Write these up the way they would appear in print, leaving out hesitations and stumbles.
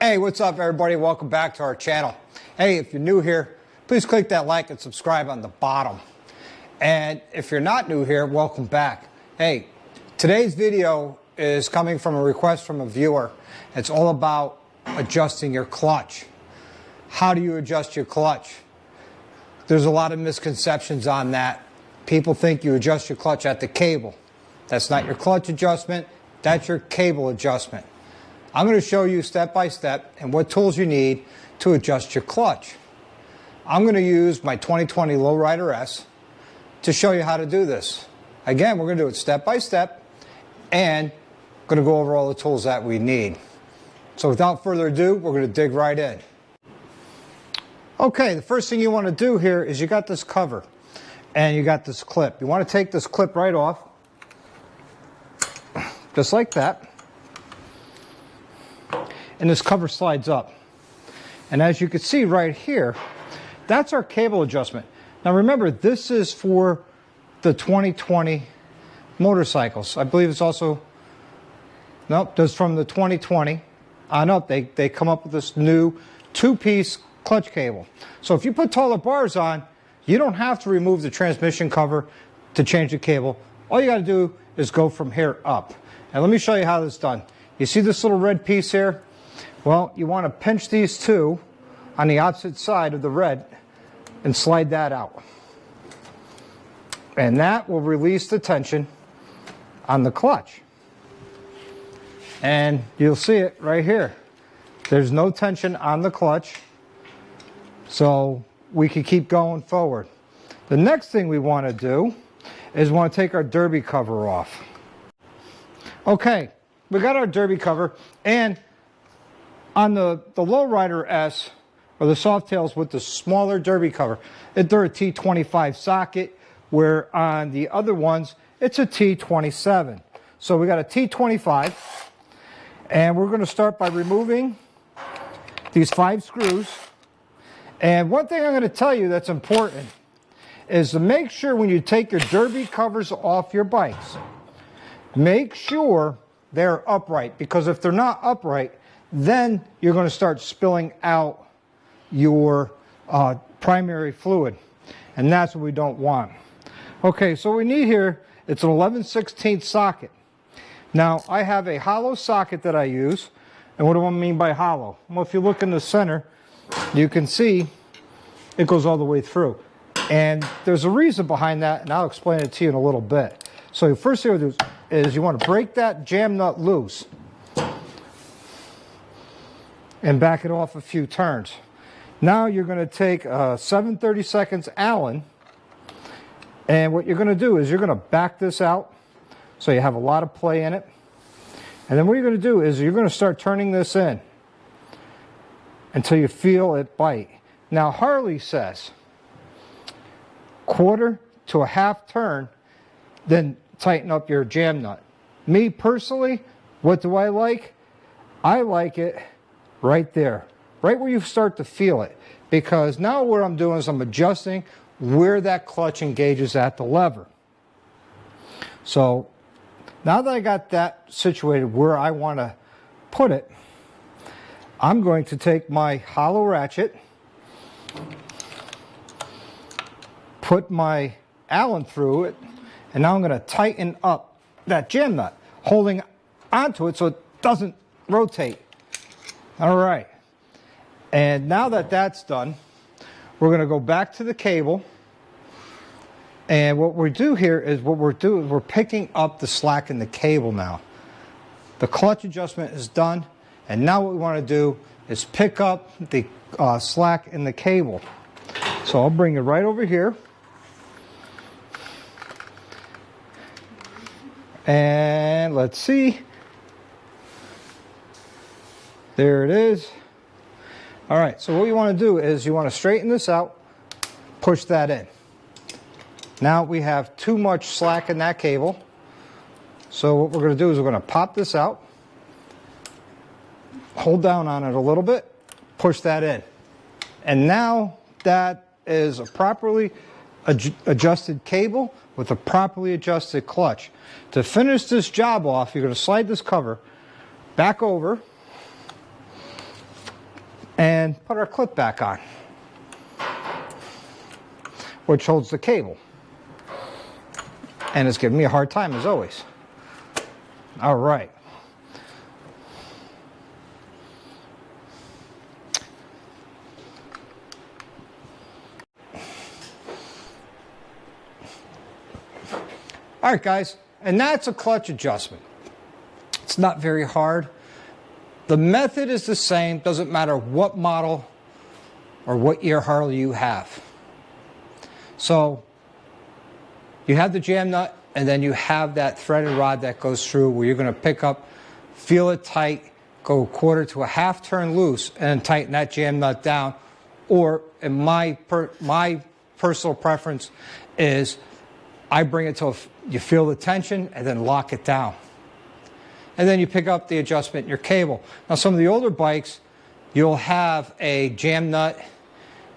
Hey, what's up everybody? Welcome back to our channel. Hey, if you're new here, please click that like and subscribe on the bottom. And if you're not new here, welcome back. Hey, today's video is coming from a request from a viewer. It's all about adjusting your clutch. How do you adjust your clutch? There's a lot of misconceptions on that. People think you adjust your clutch at the cable. That's not your clutch adjustment, that's your cable adjustment. I'm going to show you step by step and what tools you need to adjust your clutch. I'm going to use my 2020 LowriderS to show you how to do this. Again, we're going to do it step by step and going to go over all the tools that we need. So without further ado, we're going to dig right in. Okay, the first thing you want to do here is you got this cover and you got this clip. You want to take this clip right off, just like that. And this cover slides up. And as you can see right here, that's our cable adjustment. Now remember, this is for the 2020 motorcycles. I believe it's also, nope, that's from the 2020 on up. They come up with this new two-piece clutch cable. So if you put taller bars on, you don't have to remove the transmission cover to change the cable. All you got to do is go from here up. And let me show you how this is done. You see this little red piece here? Well, you want to pinch these two on the opposite side of the red and slide that out. And that will release the tension on the clutch. And you'll see it right here. There's no tension on the clutch, so we can keep going forward. The next thing we want to do is we want to take our derby cover off. Okay, we got our derby cover, and on the LowriderS, or the Softails with the smaller derby cover, they're a T25 socket, where on the other ones, it's a T27. So we got a T25, and we're going to start by removing these 5 screws. And one thing I'm going to tell you that's important is to make sure when you take your derby covers off your bikes, make sure they're upright, because if they're not upright, then you're going to start spilling out your primary fluid, and that's what we don't want. Okay, so what we need here, it's an 11/16 socket. Now I have a hollow socket that I use, and what do I mean by hollow? Well, if you look in the center, you can see it goes all the way through, and there's a reason behind that, and I'll explain it to you in a little bit. So the first thing you do is you want to break that jam nut loose and back it off a few turns. Now you're going to take a 7/32 Allen, and what you're going to do is you're going to back this out so you have a lot of play in it. And then what you're going to do is you're going to start turning this in until you feel it bite. Now Harley says 1/4 to a 1/2 turn, then tighten up your jam nut. Me personally, what do I like? I like it right there, right where you start to feel it, because now what I'm doing is I'm adjusting where that clutch engages at the lever. So now that I got that situated where I want to put it, I'm going to take my hollow ratchet, put my Allen through it, and now I'm going to tighten up that jam nut, holding onto it so it doesn't rotate. All right, and now that that's done, we're going to go back to the cable, and what we do here is we're picking up the slack in the cable now. The clutch adjustment is done, and now what we want to do is pick up the slack in the cable. So I'll bring it right over here, and let's see. There it is. All right, so what you want to do is you want to straighten this out, push that in. Now we have too much slack in that cable. So what we're going to do is we're going to pop this out, hold down on it a little bit, push that in. And now that is a properly adjusted cable with a properly adjusted clutch. To finish this job off, you're going to slide this cover back over and put our clip back on, which holds the cable. And it's giving me a hard time as always. All right. All right, guys, and that's a clutch adjustment. It's not very hard. The method is the same, doesn't matter what model or what year Harley you have. So you have the jam nut, and then you have that threaded rod that goes through where you're going to pick up, feel it tight, go a quarter to a half turn loose, and tighten that jam nut down. Or in my personal preference is I bring it till you feel the tension and then lock it down. And then you pick up the adjustment in your cable. Now some of the older bikes, you'll have a jam nut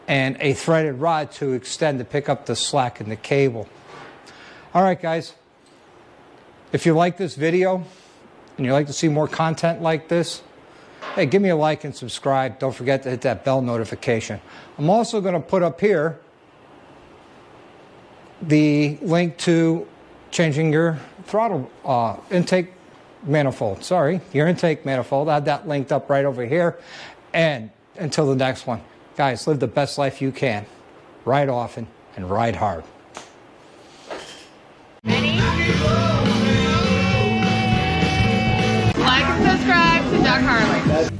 and a threaded rod to extend to pick up the slack in the cable. All right, guys, if you like this video and you'd like to see more content like this, hey, give me a like and subscribe. Don't forget to hit that bell notification. I'm also going to put up here the link to changing your throttle intake manifold. Sorry, your intake manifold. I have that linked up right over here. And until the next one, guys, live the best life you can. Ride often and ride hard. Ready? Like and subscribe to Dr.Harley.